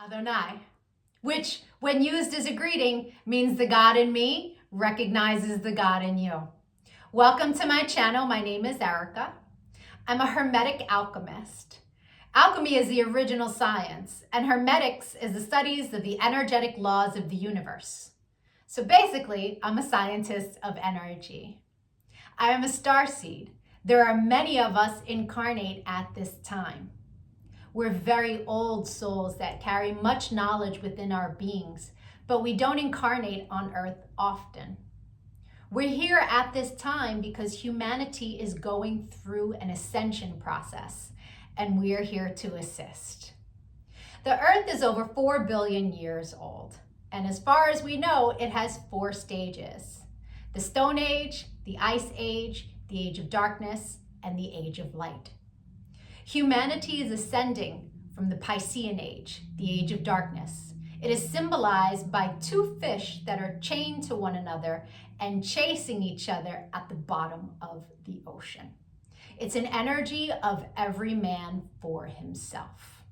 Adonai, which when used as a greeting means the God in me recognizes the God in you. Welcome to my channel. My name is Erica. I'm a Hermetic alchemist. Alchemy is the original science, and Hermetics is the studies of the energetic laws of the universe. So basically, I'm a scientist of energy. I am a starseed. There are many of us incarnate at this time. We're very old souls that carry much knowledge within our beings, but we don't incarnate on Earth often. We're here at this time because humanity is going through an ascension process, and we are here to assist. The Earth is over 4 billion years old, and as far as we know, it has 4 stages: the Stone Age, the Ice Age, the Age of Darkness, and the Age of Light. Humanity is ascending from the Piscean Age, the Age of Darkness. It is symbolized by 2 fish that are chained to one another and chasing each other at the bottom of the ocean. It's an energy of every man for himself,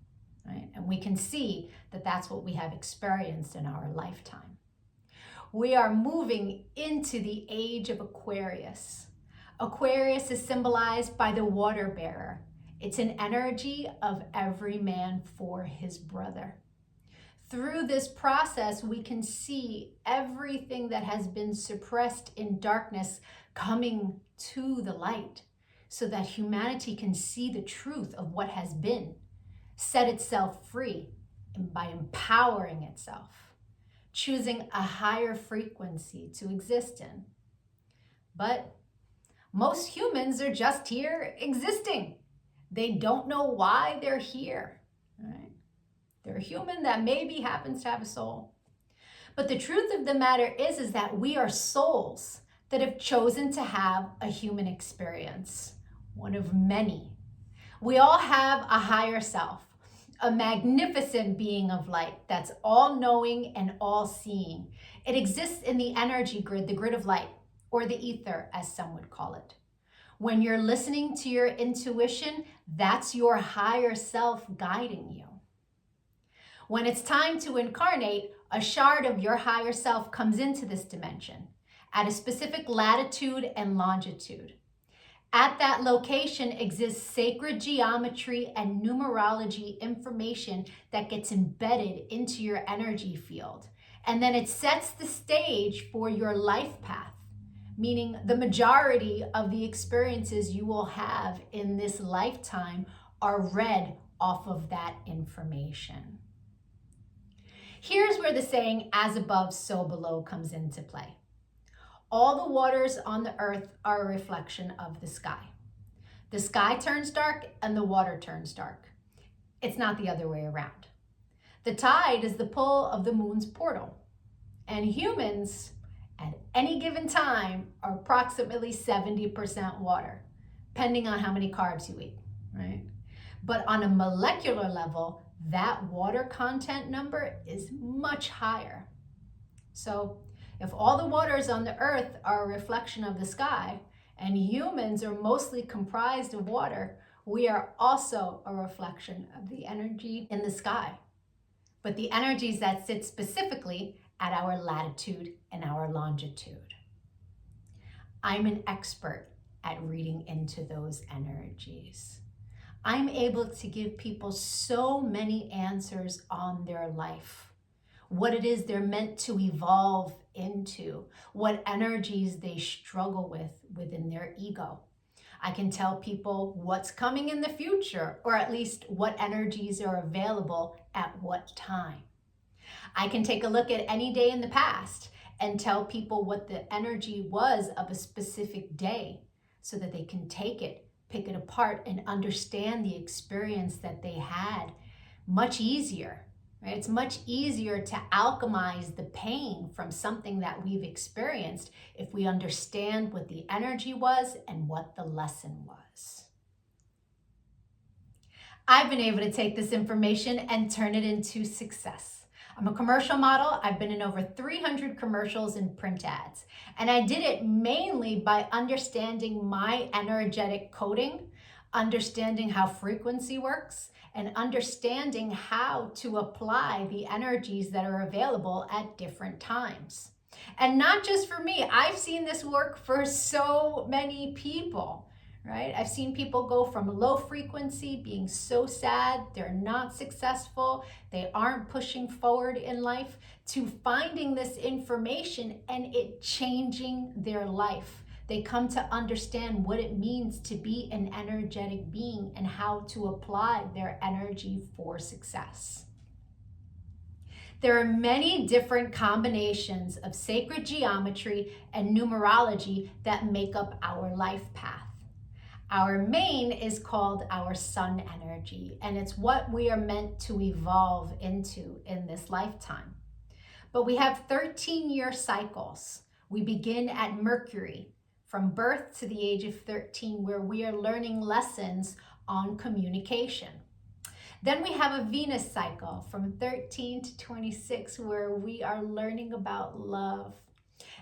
right? And we can see that that's what we have experienced in our lifetime. We are moving into the age of Aquarius. Aquarius is symbolized by the water bearer. It's an energy of every man for his brother. Through this process, we can see everything that has been suppressed in darkness coming to the light so that humanity can see the truth of what has been, set itself free by empowering itself, choosing a higher frequency to exist in. But most humans are just here existing. They don't know why they're here, right? They're a human that maybe happens to have a soul. But the truth of the matter is that we are souls that have chosen to have a human experience, one of many. We all have a higher self, a magnificent being of light that's all-knowing and all-seeing. It exists in the energy grid, the grid of light, or the ether, as some would call it. When you're listening to your intuition, that's your higher self guiding you. When it's time to incarnate, a shard of your higher self comes into this dimension at a specific latitude and longitude. At that location exists sacred geometry and numerology information that gets embedded into your energy field. And then it sets the stage for your life path, meaning the majority of the experiences you will have in this lifetime are read off of that information. Here's where the saying, as above, so below, comes into play. All the waters on the earth are a reflection of the sky. The sky turns dark and the water turns dark. It's not the other way around. The tide is the pull of the moon's portal, and humans at any given time are approximately 70% water, depending on how many carbs you eat, right? But on a molecular level, that water content number is much higher. So if all the waters on the earth are a reflection of the sky, and humans are mostly comprised of water, we are also a reflection of the energy in the sky. But the energies that sit specifically at our latitude and our longitude. I'm an expert at reading into those energies. I'm able to give people so many answers on their life, what it is they're meant to evolve into, what energies they struggle with within their ego. I can tell people what's coming in the future, or at least what energies are available at what time. I can take a look at any day in the past and tell people what the energy was of a specific day so that they can take it, pick it apart, and understand the experience that they had much easier. Right? It's much easier to alchemize the pain from something that we've experienced if we understand what the energy was and what the lesson was. I've been able to take this information and turn it into success. I'm a commercial model. I've been in over 300 commercials and print ads. And I did it mainly by understanding my energetic coding understanding how frequency works, and understanding how to apply the energies that are available at different times. And not just for me, I've seen this work for so many people, right? I've seen people go from low frequency, being so sad, they're not successful, they aren't pushing forward in life, to finding this information and it changing their life. They come to understand what it means to be an energetic being and how to apply their energy for success. There are many different combinations of sacred geometry and numerology that make up our life path. Our main is called our sun energy, and it's what we are meant to evolve into in this lifetime. But we have 13-year cycles. We begin at Mercury, from birth to the age of 13, where we are learning lessons on communication. Then we have a Venus cycle from 13 to 26, where we are learning about love.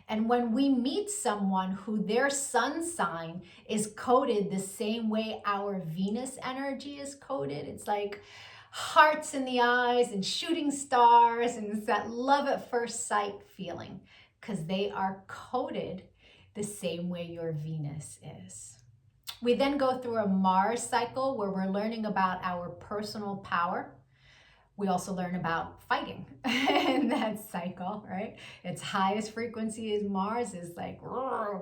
And when we meet someone who their sun sign is coded the same way our Venus energy is coded, it's like hearts in the eyes and shooting stars, and it's that love at first sight feeling, because they are coded the same way your Venus is. We then go through a Mars cycle where we're learning about our personal power. We also learn about fighting in that cycle, right? Its highest frequency is Mars, is like,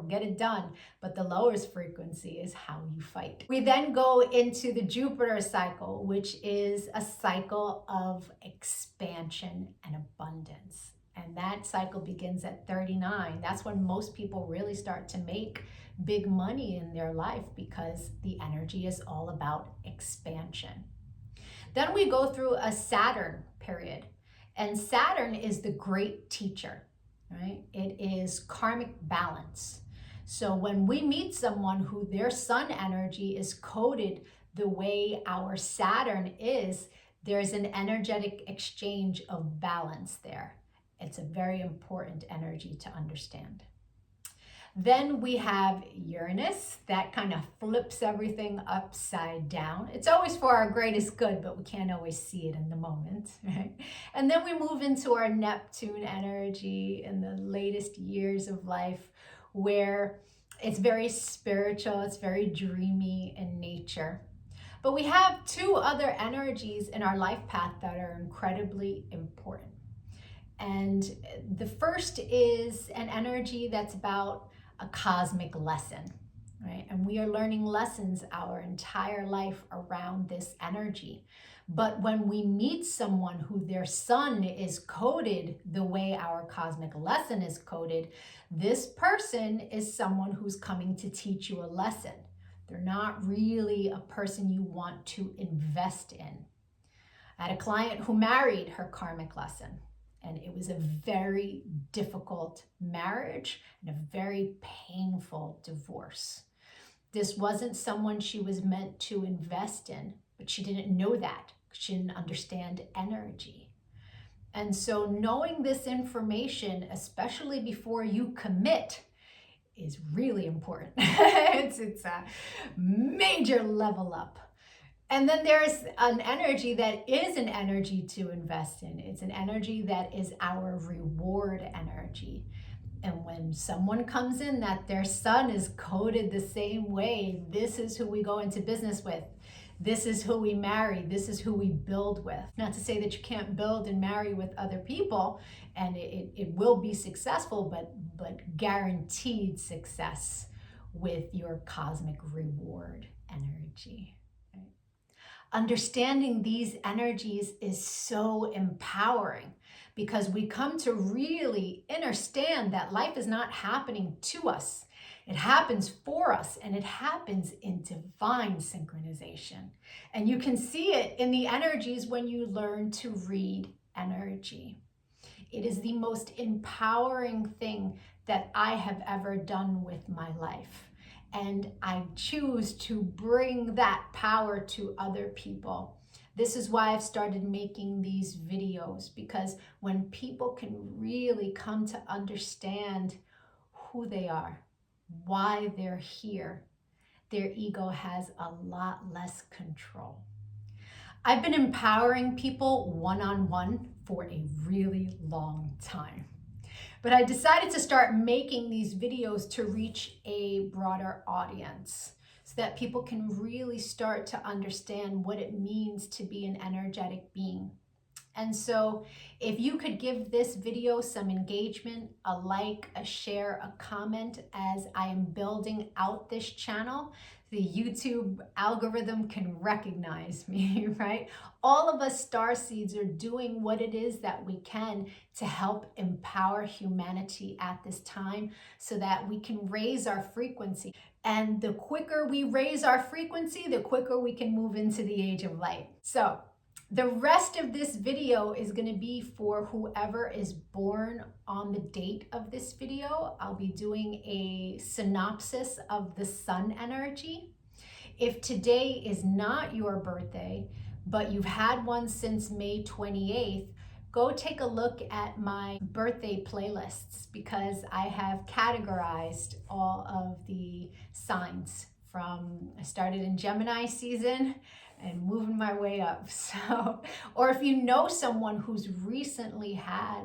get it done. But the lowest frequency is how you fight. We then go into the Jupiter cycle, which is a cycle of expansion and abundance. And that cycle begins at 39. That's when most people really start to make big money in their life, because the energy is all about expansion. Then we go through a Saturn period, and Saturn is the great teacher, right? It is karmic balance. So when we meet someone who their sun energy is coded the way our Saturn is, there's an energetic exchange of balance there. It's a very important energy to understand. Then we have Uranus, that kind of flips everything upside down. It's always for our greatest good, but we can't always see it in the moment, right? And then we move into our Neptune energy in the latest years of life, where it's very spiritual, it's very dreamy in nature. But we have two other energies in our life path that are incredibly important. And the first is an energy that's about a cosmic lesson, right? And we are learning lessons our entire life around this energy. But when we meet someone who their sun is coded the way our cosmic lesson is coded, this person is someone who's coming to teach you a lesson. They're not really a person you want to invest in. I had a client who married her karmic lesson, and it was a very difficult marriage and a very painful divorce. This wasn't someone she was meant to invest in, but she didn't know that. She didn't understand energy. And so knowing this information, especially before you commit, is really important. It's a major level up. And then there's an energy that is an energy to invest in. It's an energy that is our reward energy. And when someone comes in that their sun is coded the same way, this is who we go into business with. This is who we marry. This is who we build with. Not to say that you can't build and marry with other people, and it will be successful, but guaranteed success with your cosmic reward energy. Understanding these energies is so empowering, because we come to really understand that life is not happening to us. It happens for us, and it happens in divine synchronization. And you can see it in the energies when you learn to read energy. It is the most empowering thing that I have ever done with my life. And I choose to bring that power to other people. This is why I've started making these videos, because when people can really come to understand who they are, why they're here, their ego has a lot less control. I've been empowering people one-on-one for a really long time. But I decided to start making these videos to reach a broader audience so that people can really start to understand what it means to be an energetic being. And so if you could give this video some engagement, a like, a share, a comment as I am building out this channel, the YouTube algorithm can recognize me, right? All of us starseeds are doing what it is that we can to help empower humanity at this time so that we can raise our frequency. And the quicker we raise our frequency, the quicker we can move into the age of light. So the rest of this video is going to be for whoever is born on the date of this video. I'll be doing a synopsis of the sun energy. If today is not your birthday, but you've had one since May 28th, go take a look at my birthday playlists because I have categorized all of the signs from, I started in Gemini season and moving my way up. So, or if you know someone who's recently had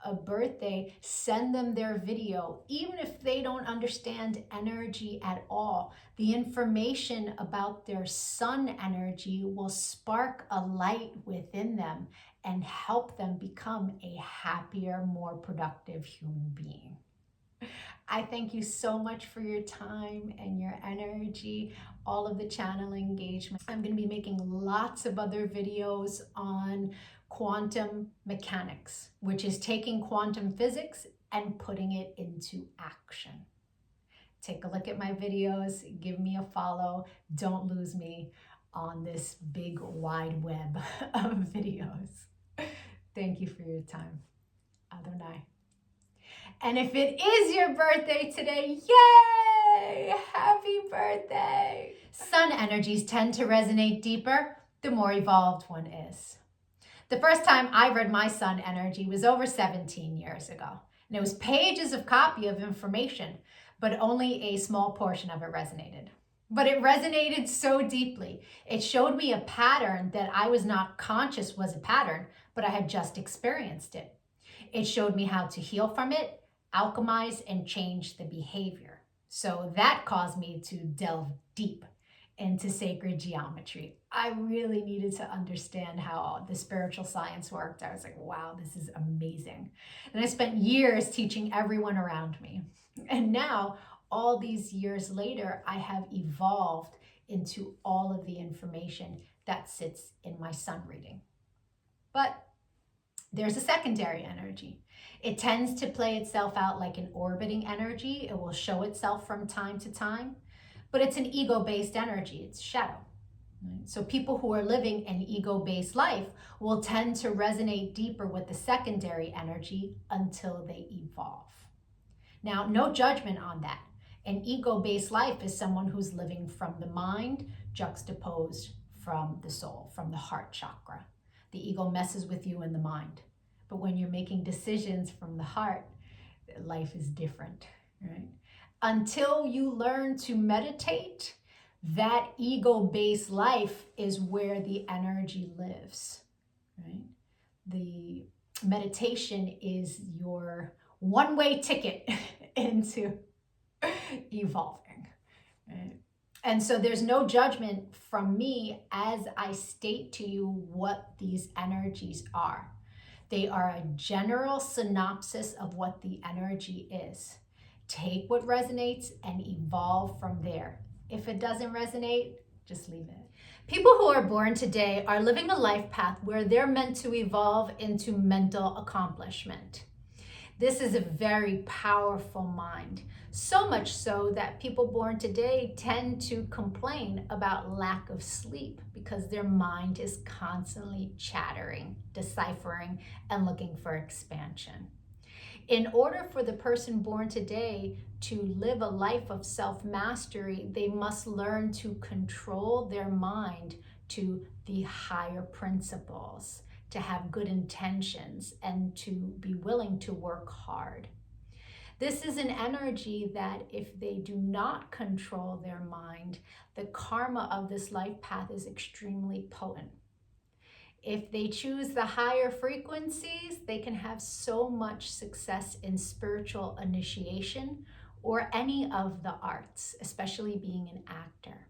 a birthday, send them their video. Even if they don't understand energy at all, the information about their sun energy will spark a light within them and help them become a happier, more productive human being. I thank you so much for your time and your energy, all of the channel engagement. I'm going to be making lots of other videos on quantum mechanics, which is taking quantum physics and putting it into action. Take a look at my videos, give me a follow. Don't lose me on this big wide web of videos. Thank you for your time. Adonai. And if it is your birthday today, yay! Happy birthday! Sun energies tend to resonate deeper the more evolved one is. The first time I read my sun energy was over 17 years ago. And it was pages of copy of information, but only a small portion of it resonated. But it resonated so deeply. It showed me a pattern that I was not conscious was a pattern, but I had just experienced it. It showed me how to heal from it, alchemize, and change the behavior. So that caused me to delve deep into sacred geometry. I really needed to understand how the spiritual science worked. I was like, wow, this is amazing. And I spent years teaching everyone around me. And now, all these years later, I have evolved into all of the information that sits in my sun reading. But there's a secondary energy. It tends to play itself out like an orbiting energy. It will show itself from time to time, but it's an ego-based energy. It's shadow. Right? So people who are living an ego-based life will tend to resonate deeper with the secondary energy until they evolve. Now, no judgment on that. An ego-based life is someone who's living from the mind juxtaposed from the soul, from the heart chakra. The ego messes with you in the mind. But when you're making decisions from the heart, life is different, right? Until you learn to meditate, that ego-based life is where the energy lives, right? The meditation is your one-way ticket into evolving, right? And so there's no judgment from me as I state to you what these energies are. They are a general synopsis of what the energy is. Take what resonates and evolve from there. If it doesn't resonate, just leave it. People who are born today are living a life path where they're meant to evolve into mental accomplishment. This is a very powerful mind, so much so that people born today tend to complain about lack of sleep because their mind is constantly chattering, deciphering, and looking for expansion. In order for the person born today to live a life of self-mastery, they must learn to control their mind to the higher principles, to have good intentions, and to be willing to work hard. This is an energy that if they do not control their mind, the karma of this life path is extremely potent. If they choose the higher frequencies, they can have so much success in spiritual initiation or any of the arts, especially being an actor.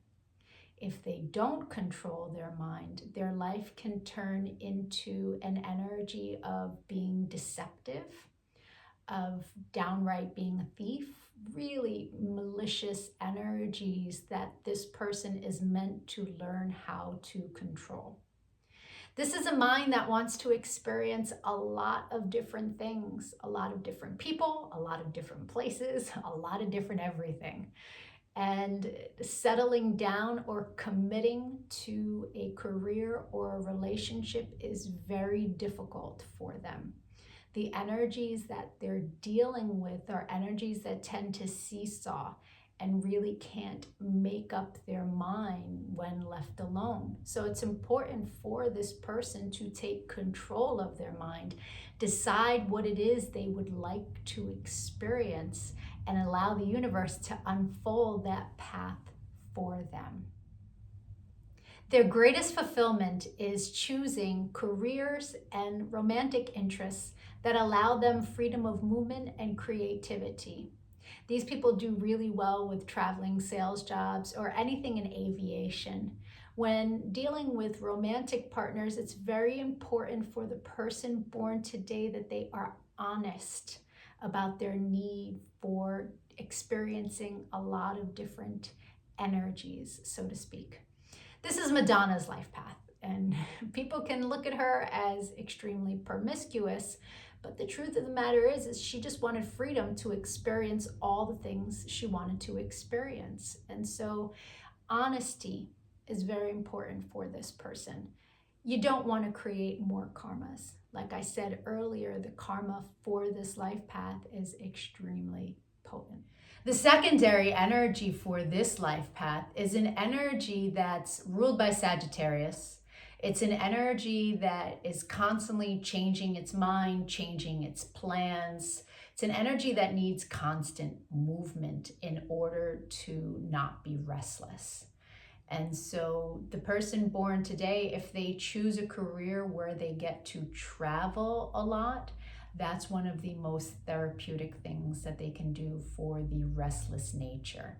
If they don't control their mind, their life can turn into an energy of being deceptive, of downright being a thief, really malicious energies that this person is meant to learn how to control. This is a mind that wants to experience a lot of different things, a lot of different people, a lot of different places, a lot of different everything. And settling down or committing to a career or a relationship is very difficult for them. The energies that they're dealing with are energies that tend to seesaw and really can't make up their mind when left alone. So it's important for this person to take control of their mind, decide what it is they would like to experience, and allow the universe to unfold that path for them. Their greatest fulfillment is choosing careers and romantic interests that allow them freedom of movement and creativity. These people do really well with traveling sales jobs or anything in aviation. When dealing with romantic partners, it's very important for the person born today that they are honest about their need for experiencing a lot of different energies, so to speak. This is Madonna's life path, and people can look at her as extremely promiscuous, but the truth of the matter is she just wanted freedom to experience all the things she wanted to experience. And so honesty is very important for this person. You don't want to create more karmas. Like I said earlier, the karma for this life path is extremely potent. The secondary energy for this life path is an energy that's ruled by Sagittarius. It's an energy that is constantly changing its mind, changing its plans. It's an energy that needs constant movement in order to not be restless. And so the person born today, if they choose a career where they get to travel a lot, that's one of the most therapeutic things that they can do for the restless nature.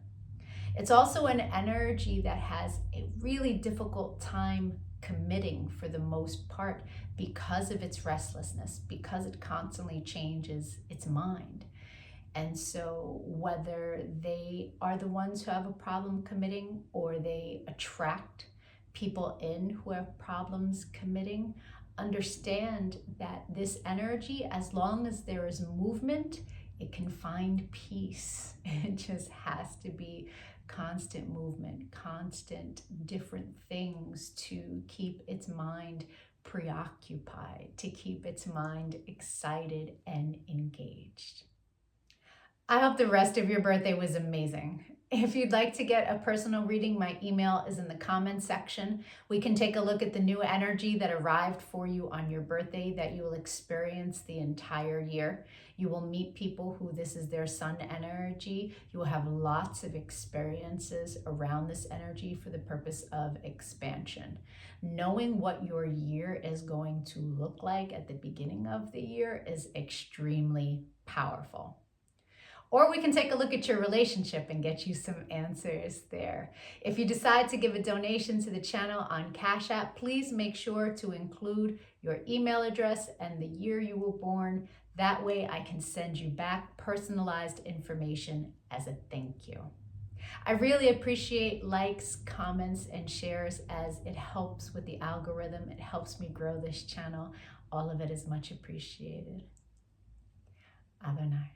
It's also an energy that has a really difficult time committing for the most part because of its restlessness, because it constantly changes its mind. And so whether they are the ones who have a problem committing or they attract people in who have problems committing, understand that this energy, as long as there is movement, it can find peace. It just has to be constant movement, constant different things to keep its mind preoccupied, to keep its mind excited and engaged. I hope the rest of your birthday was amazing. If you'd like to get a personal reading, my email is in the comments section. We can take a look at the new energy that arrived for you on your birthday that you will experience the entire year. You will meet people who this is their sun energy. You will have lots of experiences around this energy for the purpose of expansion. Knowing what your year is going to look like at the beginning of the year is extremely powerful. Or we can take a look at your relationship and get you some answers there. If you decide to give a donation to the channel on Cash App, please make sure to include your email address and the year you were born. That way I can send you back personalized information as a thank you. I really appreciate likes, comments, and shares as it helps with the algorithm. It helps me grow this channel. All of it is much appreciated. Adonai.